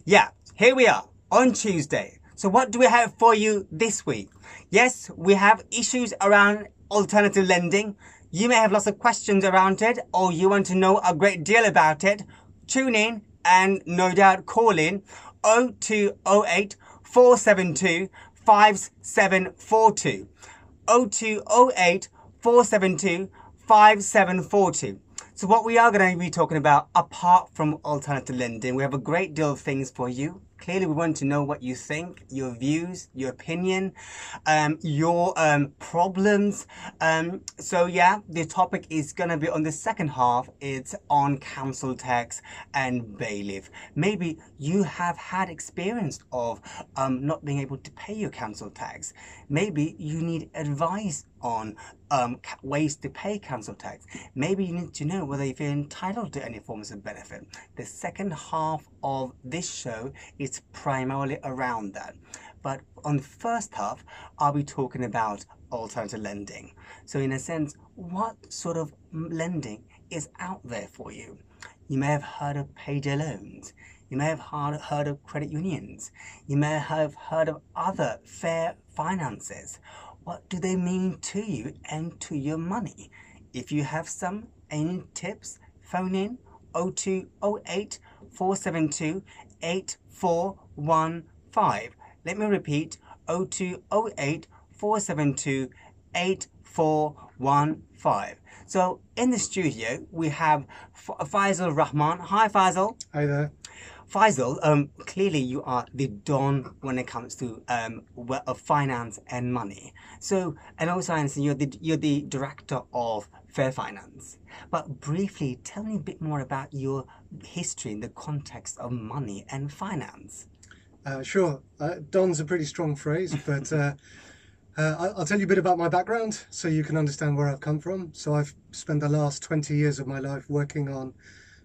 Yeah, here we are on Tuesday. So what do we have for you this week? Yes, we have issues around alternative lending. You may have lots of questions around it, or you want to know a great deal about it. Tune in and no doubt call in 0208 472 5742. 0208 472 5742. So what we are going to be talking about, apart from alternative lending, we have a great deal of things for you. Clearly, we want to know what you think, your views, your opinion, your problems. So yeah, the topic is going to be on the second half. It's on council tax and bailiff. Maybe you have had experience of not being able to pay your council tax. Maybe you need advice on ways to pay council tax. Maybe you need to know whether you're entitled to any forms of benefit. The second half of this show is primarily around that. But on the first half, I'll be talking about alternative lending. So in a sense, what sort of lending is out there for you? You may have heard of payday loans. You may have heard of credit unions. You may have heard of other fair finances. What do they mean to you and to your money? If you have any tips, phone in 0208 472 8415. Let me repeat, 0208 472 8415. So in the studio, we have Faisel Rahman. Hi, Faisel. Hi there. Faisel, clearly you are the don when it comes to finance and money. So, and also I understand you're the director of Fair Finance. But briefly, tell me a bit more about your history in the context of money and finance. Sure. Don's a pretty strong phrase, but I'll tell you a bit about my background so you can understand where I've come from. So I've spent the last 20 years of my life working on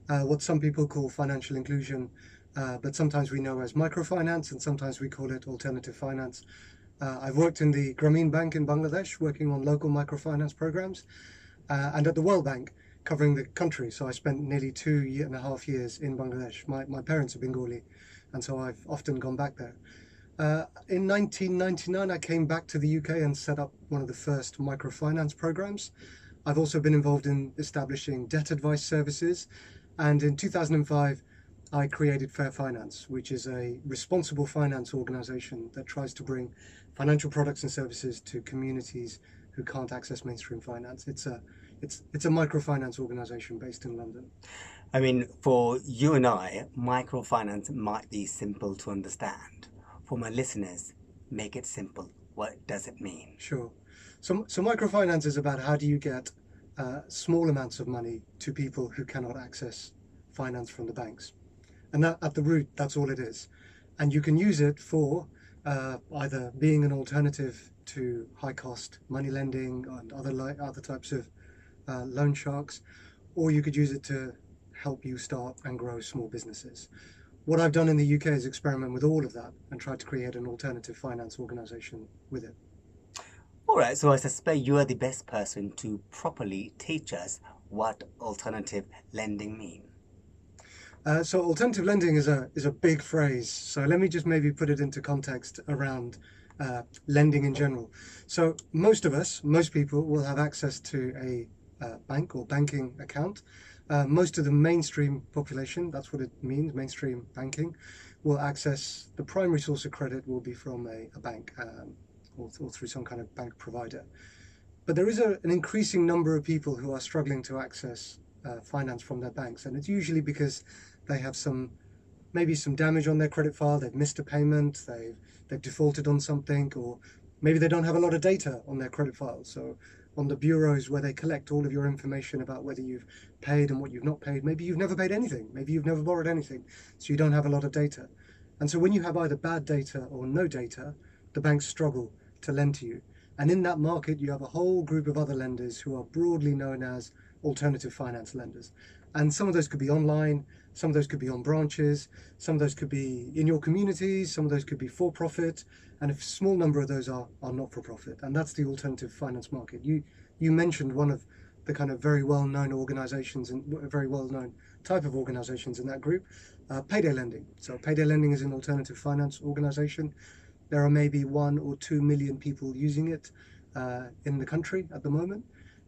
what some people call financial inclusion, but sometimes we know as microfinance and sometimes we call it alternative finance. I've worked in the Grameen Bank in Bangladesh, working on local microfinance programs, and at the World Bank, covering the country. So I spent nearly 2.5 years in Bangladesh. My parents are Bengali, and so I've often gone back there. In 1999, I came back to the UK and set up one of the first microfinance programs. I've also been involved in establishing debt advice services. And in 2005, I created Fair Finance, which is a responsible finance organization that tries to bring financial products and services to communities who can't access mainstream finance. It's a microfinance organization based in London. I mean, for you and I, microfinance might be simple to understand. For my listeners, make it simple. What does it mean? Sure. So microfinance is about how do you get small amounts of money to people who cannot access finance from the banks. And that, at the root, that's all it is. And you can use it for either being an alternative to high-cost money lending and other types of loan sharks, or you could use it to help you start and grow small businesses. What I've done in the UK is experiment with all of that and try to create an alternative finance organisation with it. All right, so I suspect you are the best person to properly teach us what alternative lending means. So alternative lending is a big phrase. So let me just maybe put it into context around lending in general. So most people will have access to a bank or banking account. Most of the mainstream population, that's what it means, mainstream banking, will access the primary source of credit will be from a bank or through some kind of bank provider. But there is an increasing number of people who are struggling to access finance from their banks, and it's usually because they have maybe some damage on their credit file, they've missed a payment, they've defaulted on something, or maybe they don't have a lot of data on their credit file. So on the bureaus where they collect all of your information about whether you've paid and what you've not paid, maybe you've never paid anything, maybe you've never borrowed anything, so you don't have a lot of data. And so when you have either bad data or no data, the banks struggle to lend to you. And in that market, you have a whole group of other lenders who are broadly known as alternative finance lenders. And some of those could be online, some of those could be on branches, some of those could be in your communities, some of those could be for profit, and a small number of those are not for profit. And that's the alternative finance market. You mentioned one of the kind of very well-known organizations and very well-known type of organisations in that group. Payday lending. So Payday lending is an alternative finance organisation. There are maybe 1 or 2 million people using it in the country at the moment.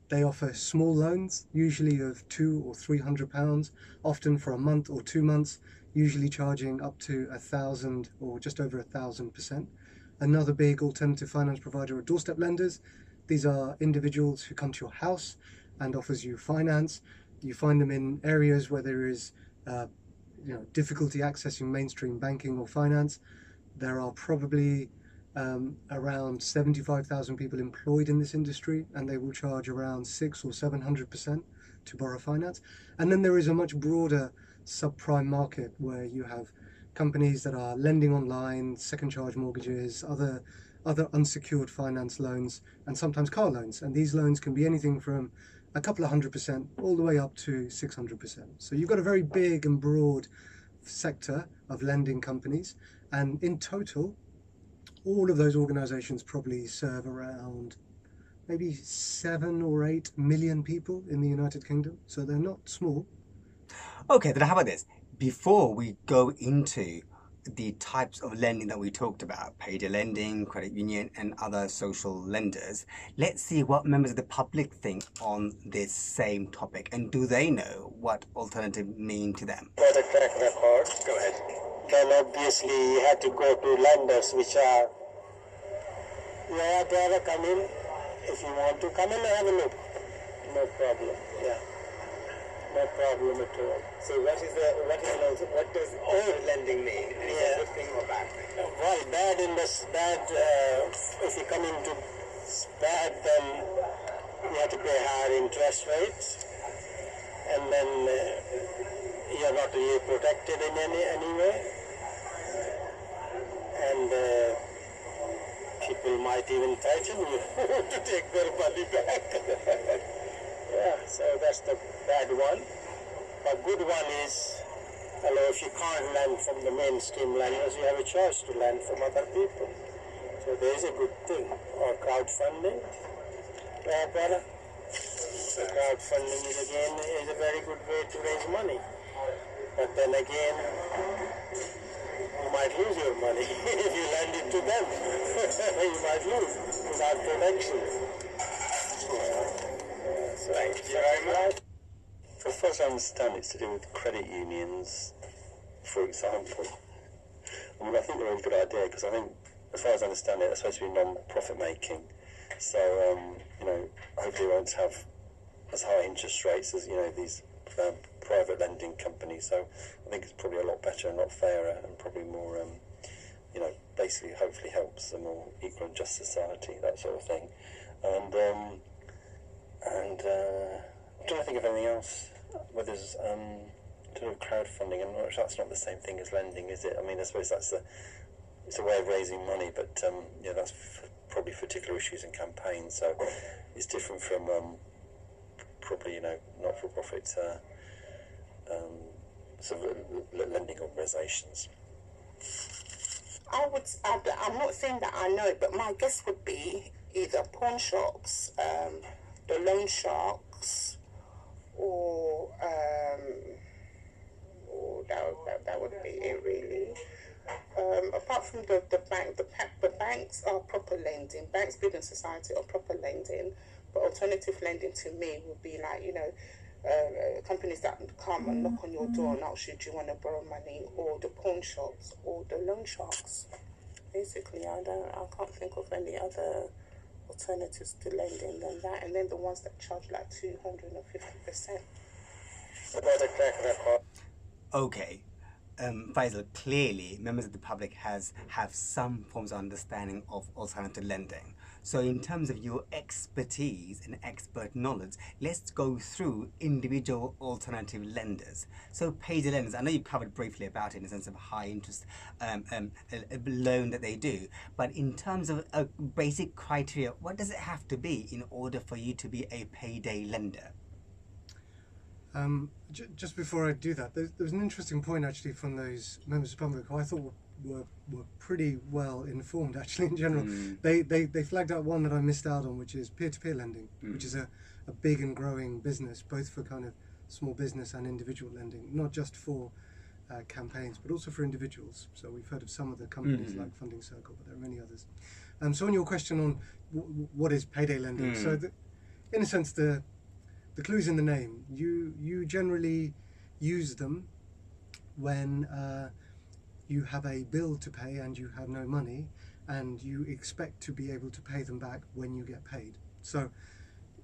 They offer small loans, usually of £200 or £300, often for a month or 2 months, usually charging up to 1,000 or just over 1,000%. Another big alternative finance provider are Doorstep lenders. These are individuals who come to your house and offers you finance. You find them in areas where there is difficulty accessing mainstream banking or finance. There are probably around 75,000 people employed in this industry, and they will charge around 600 or 700% to borrow finance. And then there is a much broader subprime market where you have companies that are lending online, second charge mortgages, other unsecured finance loans, and sometimes car loans. And these loans can be anything from a couple of 100% all the way up to 600%. So you've got a very big and broad sector of lending companies, and in total all of those organizations probably serve around maybe 7 or 8 million people in the United Kingdom, so they're not small. Okay, then how about this? Before we go into the types of lending that we talked about, payday lending, credit union, and other social lenders, let's see what members of the public think on this same topic, and do they know what alternative mean to them? For the track record, go ahead. Then obviously you had to go to lenders which are, you have to ever come in, if you want to come in and have a look, no problem, yeah. No problem at all. So what does all lending mean? Is it a good thing or bad thing? Well, bad in this bad, if you come into bad, then you have to pay higher interest rates, and then you're not really protected in any way, and people might even threaten you to take their money back. Yeah, so that's the bad one. A good one is, if you can't lend from the mainstream lenders, you have a choice to lend from other people. So there is a good thing. Or crowdfunding. Crowdfunding is a very good way to raise money. But then again, you might lose your money if you lend it to them. You might lose without protection. Thank you very much. As far as I understand, it's to do with credit unions, for example. I mean, I think they're a good idea, because I think, as far as I understand it, they're supposed to be non-profit making. So, hopefully they won't have as high interest rates as, these private lending companies. So I think it's probably a lot better and a lot fairer, and probably more, basically hopefully helps a more equal and just society, that sort of thing. And I'm trying to think of anything else. Whether there's sort of crowdfunding, and that's not the same thing as lending, is it? I mean, I suppose it's a way of raising money, but that's probably for particular issues and campaigns. So it's different from probably not-for-profit sort of lending organisations. I'm not saying that I know it, but my guess would be either pawn shops, the loan sharks, or that would be it really. Apart from the banks are proper lending. Banks, building society are proper lending, but alternative lending to me would be like companies that come and knock on your door and ask you, do you want to borrow money, or the pawn shops or the loan sharks. Basically, I can't think of any other alternatives to lending than that, and then the ones that charge like 250%. About a track record. Okay, Faisal, clearly members of the public have some forms of understanding of alternative lending. So in terms of your expertise and expert knowledge, let's go through individual alternative lenders. So payday lenders, I know you've covered briefly about it in the sense of high interest loan that they do, but in terms of a basic criteria, what does it have to be in order for you to be a payday lender? Just before I do that, there was an interesting point actually from those members of the public who I thought were pretty well informed actually in general. They flagged out one that I missed out on, which is peer-to-peer lending, which is a big and growing business, both for kind of small business and individual lending, not just for campaigns, but also for individuals. So we've heard of some of the companies like Funding Circle, but there are many others. So on your question on what is payday lending, so in a sense the clue's in the name. You generally use them when you have a bill to pay and you have no money, and you expect to be able to pay them back when you get paid. So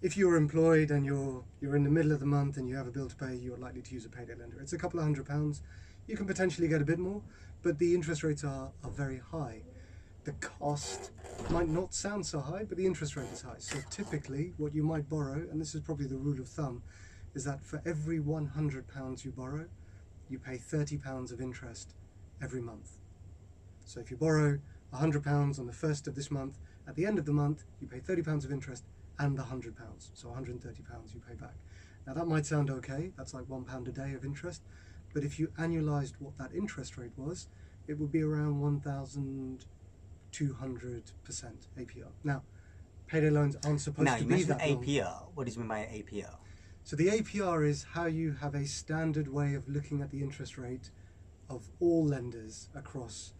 if you're employed and you're in the middle of the month and you have a bill to pay, you're likely to use a payday lender. It's a couple of £100. You can potentially get a bit more, but the interest rates are very high. The cost might not sound so high, but the interest rate is high. So typically what you might borrow, and this is probably the rule of thumb, is that for every £100 you borrow, you pay £30 of interest every month. So if you borrow £100 on the 1st of this month, at the end of the month you pay £30 of interest and the £100, so £130 you pay back. Now that might sound okay, that's like £1 a day of interest, but if you annualized what that interest rate was, it would be around 1,200% APR. Now, payday loans aren't supposed Now, to you be mentioned that long. APR. What do you mean by APR? So the APR is how you have a standard way of looking at the interest rate of all lenders across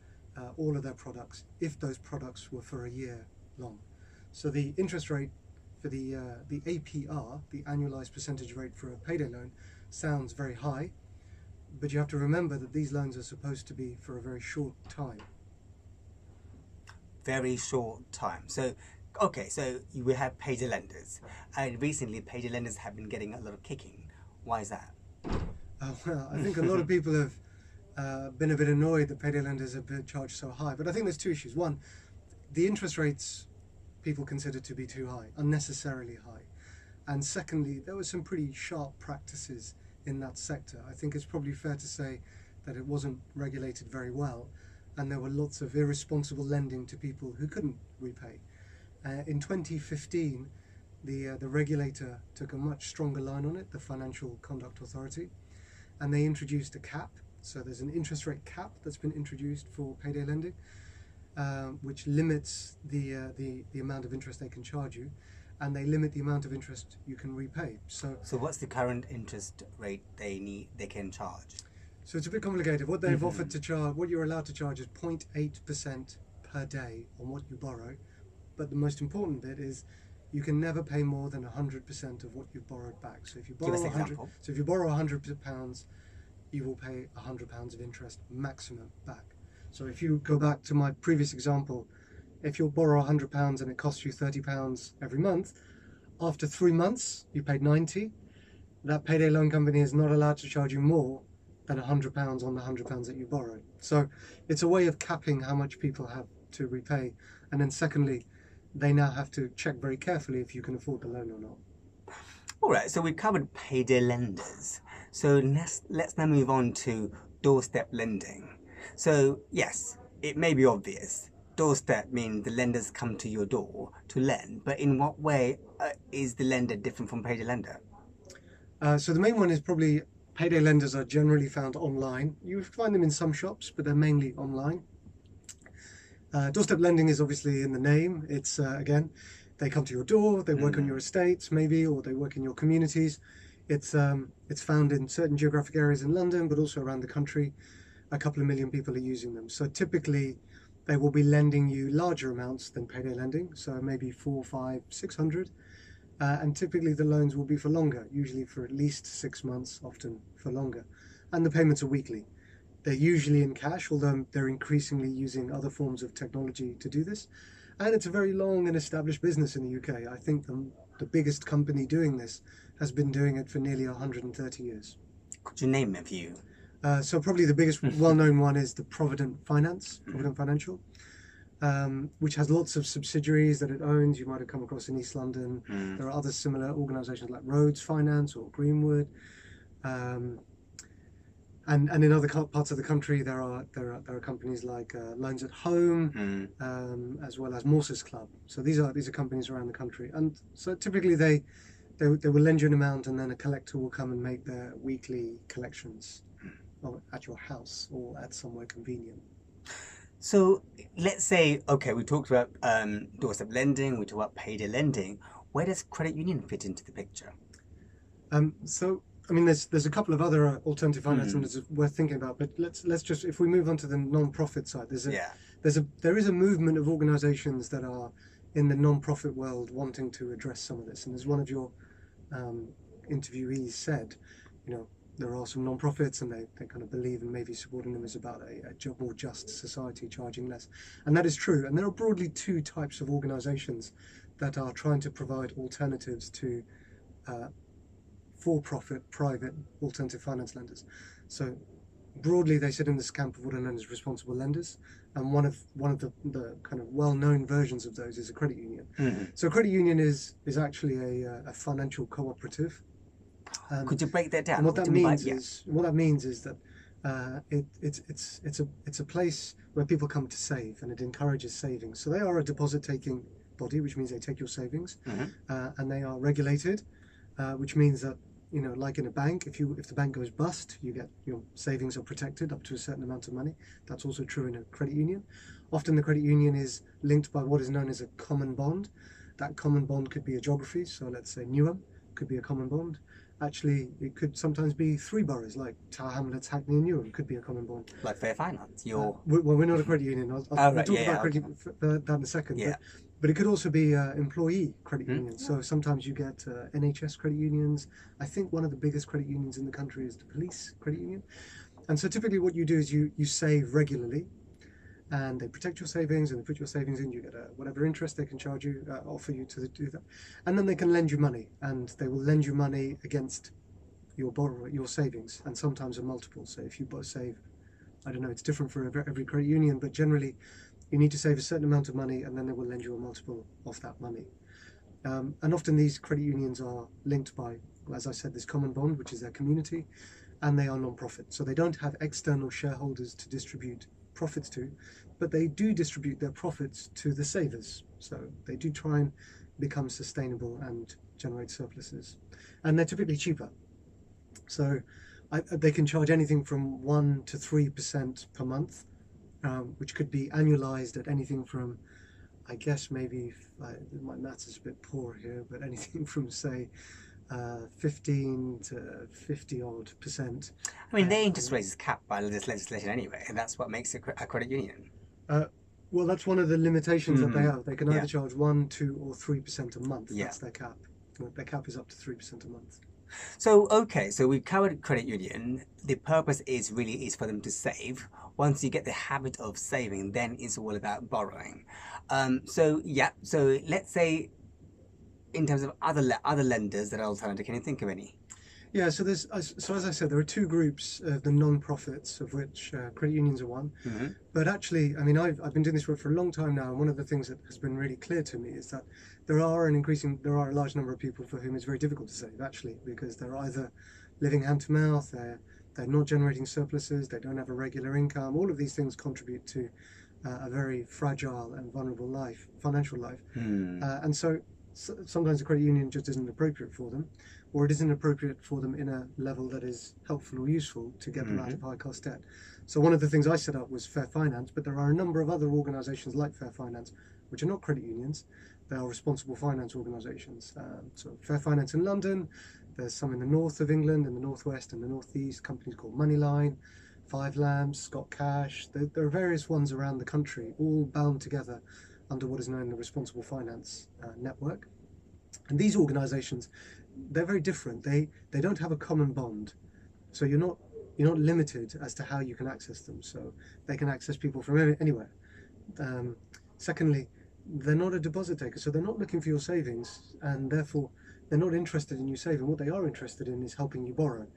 all of their products, if those products were for a year long. So the interest rate for the APR, the annualized percentage rate for a payday loan, sounds very high, but you have to remember that these loans are supposed to be for a very short time. Very short time. So, okay, so you will have payday lenders, and recently payday lenders have been getting a lot of kicking. Why is that? Well, I think a lot of people have been a bit annoyed that payday lenders have been charged so high, but I think there's two issues. One, the interest rates people consider to be too high, unnecessarily high. And secondly, there were some pretty sharp practices in that sector. I think it's probably fair to say that it wasn't regulated very well, and there were lots of irresponsible lending to people who couldn't repay. In 2015, the regulator took a much stronger line on it, the Financial Conduct Authority, and they introduced a cap. So there's an interest rate cap that's been introduced for payday lending, which limits the amount of interest they can charge you, and they limit the amount of interest you can repay. So what's the current interest rate they can charge? So it's a bit complicated. What they've offered to charge, what you're allowed to charge is 0.8% per day on what you borrow. But the most important bit is you can never pay more than 100% of what you've borrowed back. So if you borrow if you borrow £100, you will pay £100 of interest maximum back. So if you go back to my previous example, if you borrow £100 and it costs you £30 every month, after 3 months you paid 90. That payday loan company is not allowed to charge you more than £100 on the £100 that you borrowed. So it's a way of capping how much people have to repay. And then secondly, they now have to check very carefully if you can afford the loan or not. All right, so we've covered payday lenders. So let's now move on to doorstep lending. So yes, it may be obvious. Doorstep means the lenders come to your door to lend, but in what way is the lender different from payday lender? So the main one is probably payday lenders are generally found online. You find them in some shops, but they're mainly online. Doorstep lending is obviously in the name. It's again, they come to your door, they work on your estates maybe, or they work in your communities. It's found in certain geographic areas in London, but also around the country. A couple of million people are using them. So typically, they will be lending you larger amounts than payday lending, so maybe 400, 500, 600. And typically the loans will be for longer, usually for at least 6 months, often for longer. And the payments are weekly. They're usually in cash, although they're increasingly using other forms of technology to do this. And it's a very long and established business in the UK. I think the biggest company doing this has been doing it for nearly 130 years. Could you name a few? So probably the biggest well-known one is the Provident Financial, which has lots of subsidiaries that it owns. You might have come across in East London. There are other similar organisations like Rhodes Finance or Greenwood, and in other parts of the country there are companies like Loans at Home, as well as Morses Club. So these are companies around the country, and so typically they will lend you an amount, and then a collector will come and make their weekly collections at your house or at somewhere convenient. So let's say, okay, we talked about doorstep lending, we talked about payday lending. Where does credit union fit into the picture? So I mean, there's a couple of other alternative finance lenders worth thinking about, but let's just, if we move on to the non-profit side, there is a movement of organisations that are in the non-profit world wanting to address some of this. And as one of your interviewees said, you know, there are some non-profits and they kind of believe in maybe supporting them is about a more just society, charging less. And that is true. And there are broadly two types of organisations that are trying to provide alternatives to for-profit, private alternative finance lenders. So broadly, they sit in this camp of what are known as responsible lenders, and one of the kind of well-known versions of those is a credit union. So a credit union is actually a financial cooperative. Could you break that down? And what that means is that it's a place where people come to save, and it encourages savings. So they are a deposit-taking body, which means they take your savings, and they are regulated, which means that, you know, like in a bank, if the bank goes bust, your savings are protected up to a certain amount of money. That's also true in a credit union. Often the credit union is linked by what is known as a common bond. That common bond could be a geography, so let's say Newham could be a common bond. Actually, it could sometimes be three boroughs, like Tower Hamlets, Hackney and Newham could be a common bond. Like Fair Finance? We're not a credit union. I'll talk about credit that in a second. Yeah. But it could also be employee credit unions. So sometimes you get NHS credit unions. I think one of the biggest credit unions in the country is the police credit union. And so typically what you do is you save regularly, and they protect your savings, and they put your savings in. You get whatever interest they can charge you, offer you to do that. And then they can lend you money, and they will lend you money against your savings, and sometimes a multiple. So if you save, I don't know, it's different for every credit union, but generally you need to save a certain amount of money, and then they will lend you a multiple of that money. And often these credit unions are linked by, as I said, this common bond, which is their community, and they are non-profit. So they don't have external shareholders to distribute profits to, but they do distribute their profits to the savers. So they do try and become sustainable and generate surpluses. And they're typically cheaper. So they can charge anything from 1 to 3% per month, which could be annualized at anything from, I guess maybe, my maths is a bit poor here, but anything from, say, 15 to 50 odd %. I mean, their interest rate is capped by this legislation anyway, and that's what makes it a credit union. Well, that's one of the limitations that they have. They can either charge 1, 2, or 3% a month. That's their cap. Their cap is up to 3% a month. So, okay, so we've covered credit union. The purpose is for them to save. Once you get the habit of saving, then it's all about borrowing. So let's say, in terms of other lenders that are alternative, can you think of any? Yeah, so as I said, there are two groups of the non-profits, of which credit unions are one. But actually, I mean, I've been doing this work for a long time now, and one of the things that has been really clear to me is that there are a large number of people for whom it's very difficult to save, actually, because they're either living hand to mouth, they're not generating surpluses, they don't have a regular income. All of these things contribute to a very fragile and vulnerable financial life. And so sometimes the credit union just isn't appropriate for them, or it isn't appropriate for them in a level that is helpful or useful to get them out of high cost debt. So one of the things I set up was Fair Finance, but there are a number of other organisations like Fair Finance, which are not credit unions. They are responsible finance organisations. So Fair Finance in London, there's some in the north of England, in the northwest and the northeast, companies called Moneyline, Five Lambs, Scott Cash. There are various ones around the country, all bound together under what is known as the Responsible Finance Network. And these organisations, they're very different. They don't have a common bond, so you're not limited as to how you can access them. So they can access people from anywhere. Secondly, they're not a deposit taker, so they're not looking for your savings, and therefore they're not interested in you saving. What they are interested in is helping you borrow,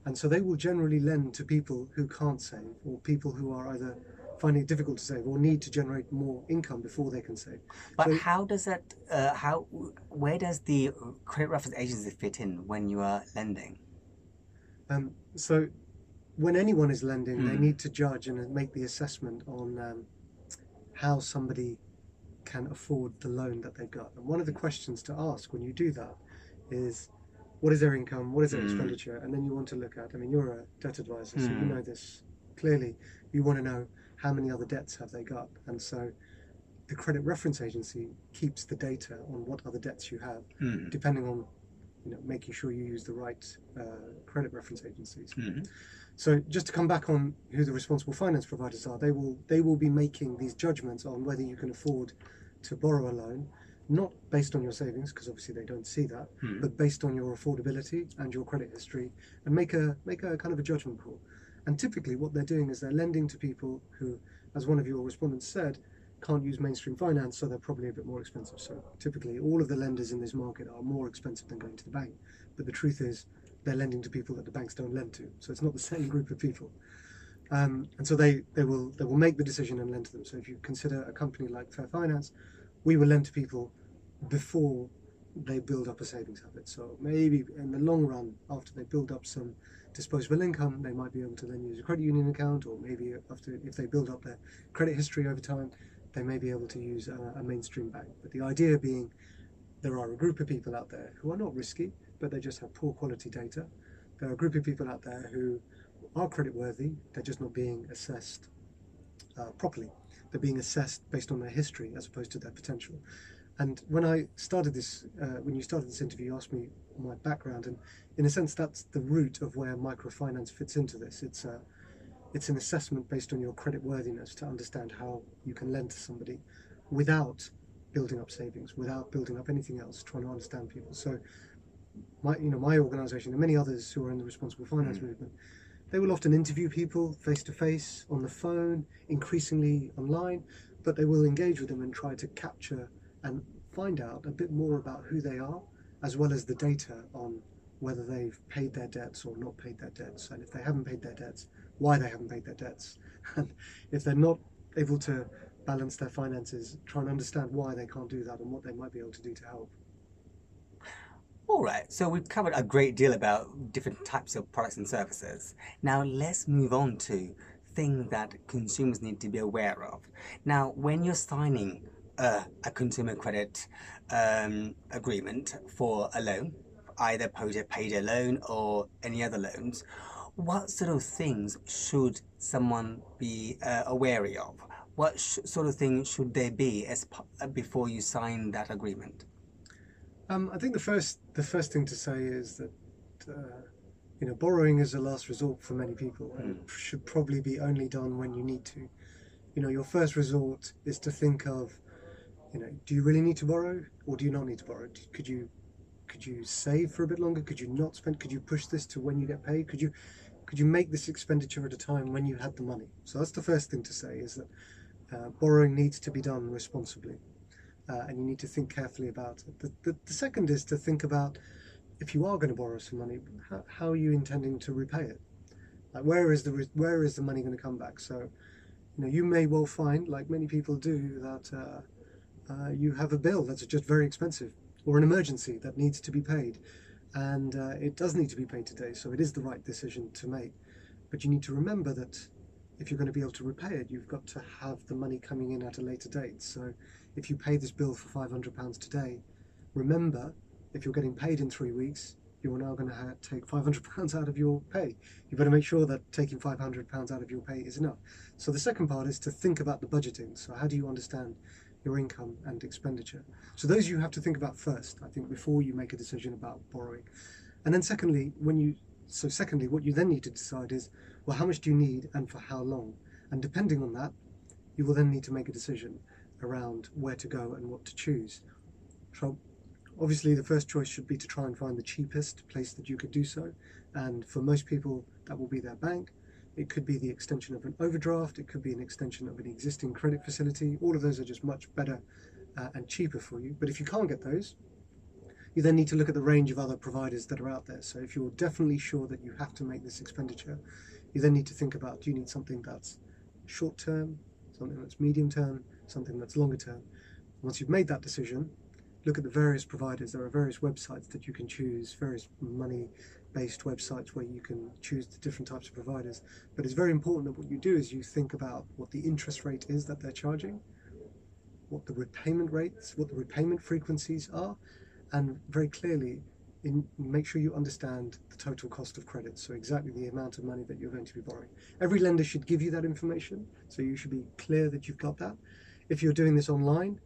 and so they will generally lend to people who can't save, or people who are either finding it difficult to save or need to generate more income before they can save. But so, how does that? Where does the credit reference agency fit in when you are lending? So, when anyone is lending, they need to judge and make the assessment on how somebody can afford the loan that they've got. And one of the questions to ask when you do that is, what is their income? What is their expenditure? And then you want to look at, I mean, you're a debt advisor, so you know this clearly. You want to know how many other debts have they got. And so the credit reference agency keeps the data on what other debts you have, depending on making sure you use the right credit reference agencies. Mm-hmm. So just to come back on who the responsible finance providers are, they will be making these judgments on whether you can afford to borrow a loan, not based on your savings, because obviously they don't see that, but based on your affordability and your credit history, and make a kind of a judgment call. And typically what they're doing is they're lending to people who, as one of your respondents said, can't use mainstream finance, so they're probably a bit more expensive. So typically all of the lenders in this market are more expensive than going to the bank. But the truth is they're lending to people that the banks don't lend to. So it's not the same group of people. And so they will make the decision and lend to them. So if you consider a company like Fair Finance, we will lend to people before they build up a savings habit. So maybe in the long run, after they build up some disposable income, they might be able to then use a credit union account, or maybe if they build up their credit history over time, they may be able to use a mainstream bank. But the idea being, there are a group of people out there who are not risky, but they just have poor quality data. There are a group of people out there who are creditworthy, they're just not being assessed properly. They're being assessed based on their history as opposed to their potential. And when I started this, when you started this interview, you asked me my background, and in a sense that's the root of where microfinance fits into this. It's an assessment based on your creditworthiness to understand how you can lend to somebody without building up savings, without building up anything else, trying to understand people. So my organisation and many others who are in the responsible finance movement, they will often interview people face to face, on the phone, increasingly online, but they will engage with them and try to capture and find out a bit more about who they are, as well as the data on whether they've paid their debts or not paid their debts, and if they haven't paid their debts, why they haven't paid their debts, and if they're not able to balance their finances, try and understand why they can't do that and what they might be able to do to help. All right, so we've covered a great deal about different types of products and services. Now let's move on to things that consumers need to be aware of. Now, when you're signing a consumer credit agreement for a loan, either Payday loan or any other loans, what sort of things should someone be aware of? What sort of things should there be before you sign that agreement? I think the first thing to say is that borrowing is a last resort for many people, and should probably be only done when you need to. Your first resort is to think of, do you really need to borrow, or do you not need to borrow? Could you save for a bit longer? Could you not spend? Could you push this to when you get paid? Could you make this expenditure at a time when you had the money? So that's the first thing to say, is that borrowing needs to be done responsibly. And you need to think carefully about it. The second is to think about, if you are going to borrow some money, how are you intending to repay it? Like, where is the money going to come back? So, you may well find, like many people do, that you have a bill that's just very expensive, or an emergency that needs to be paid, and it does need to be paid today. So it is the right decision to make. But you need to remember that if you're going to be able to repay it, you've got to have the money coming in at a later date. So if you pay this bill for £500 today, remember, if you're getting paid in 3 weeks, you're now going to take £500 out of your pay. You better make sure that taking £500 out of your pay is enough. So the second part is to think about the budgeting. So how do you understand your income and expenditure? So those you have to think about first, I think, before you make a decision about borrowing. And then secondly, what you then need to decide is, well, how much do you need and for how long? And depending on that, you will then need to make a decision around where to go and what to choose. So obviously the first choice should be to try and find the cheapest place that you could do so. And for most people, that will be their bank. It could be the extension of an overdraft. It could be an extension of an existing credit facility. All of those are just much better and cheaper for you. But if you can't get those, you then need to look at the range of other providers that are out there. So if you're definitely sure that you have to make this expenditure, you then need to think about, do you need something that's short term, something that's medium term, something that's longer term? Once you've made that decision, look at the various providers. There are various websites that you can choose, various money-based websites where you can choose the different types of providers. But it's very important that what you do is you think about what the interest rate is that they're charging, what the repayment rates, what the repayment frequencies are, and very clearly make sure you understand the total cost of credit, so exactly the amount of money that you're going to be borrowing. Every lender should give you that information, so you should be clear that you've got that. If you're doing this online,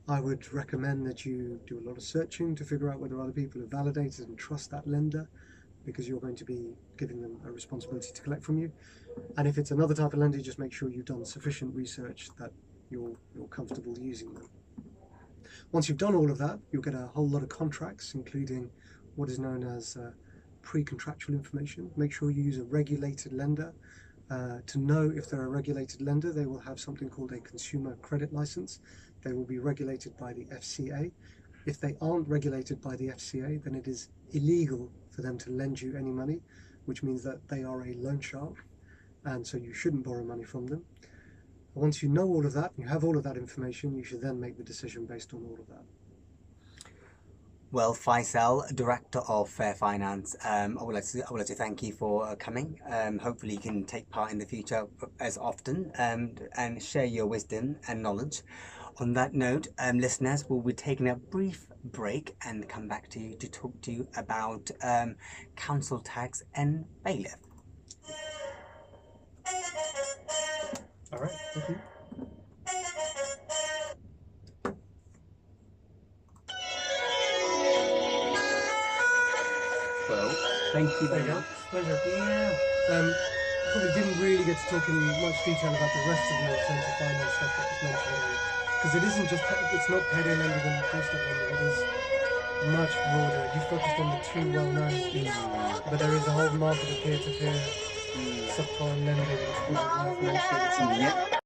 I would recommend that you do a lot of searching to figure out whether other people have validated and trust that lender, because you're going to be giving them a responsibility to collect from you. And if it's another type of lender, just make sure you've done sufficient research that you're comfortable using them. Once you've done all of that, you'll get a whole lot of contracts, including what is known as pre-contractual information. Make sure you use a regulated lender. To know if they're a regulated lender, they will have something called a consumer credit license. They will be regulated by the FCA. If they aren't regulated by the FCA, then it is illegal for them to lend you any money, which means that they are a loan shark, and so you shouldn't borrow money from them. Once you know all of that, and you have all of that information, you should then make the decision based on all of that. Well, Faisel, Director of Fair Finance, I would like to thank you for coming. Hopefully you can take part in the future as often and share your wisdom and knowledge. On that note, listeners, we'll be taking a brief break and come back to you to talk to you about council tax and bailiff. All right, thank you. Well, thank you very much. Pleasure. Yeah. Probably didn't really get to talk in much detail about the rest of the alternative finance stuff that was mentioned, because it isn't just, it's not payday lending and doorstep lending, it is much broader. You focused on the two well-known, but there is a whole market of peer-to-peer subprime lending, which we have mentioned. Yep.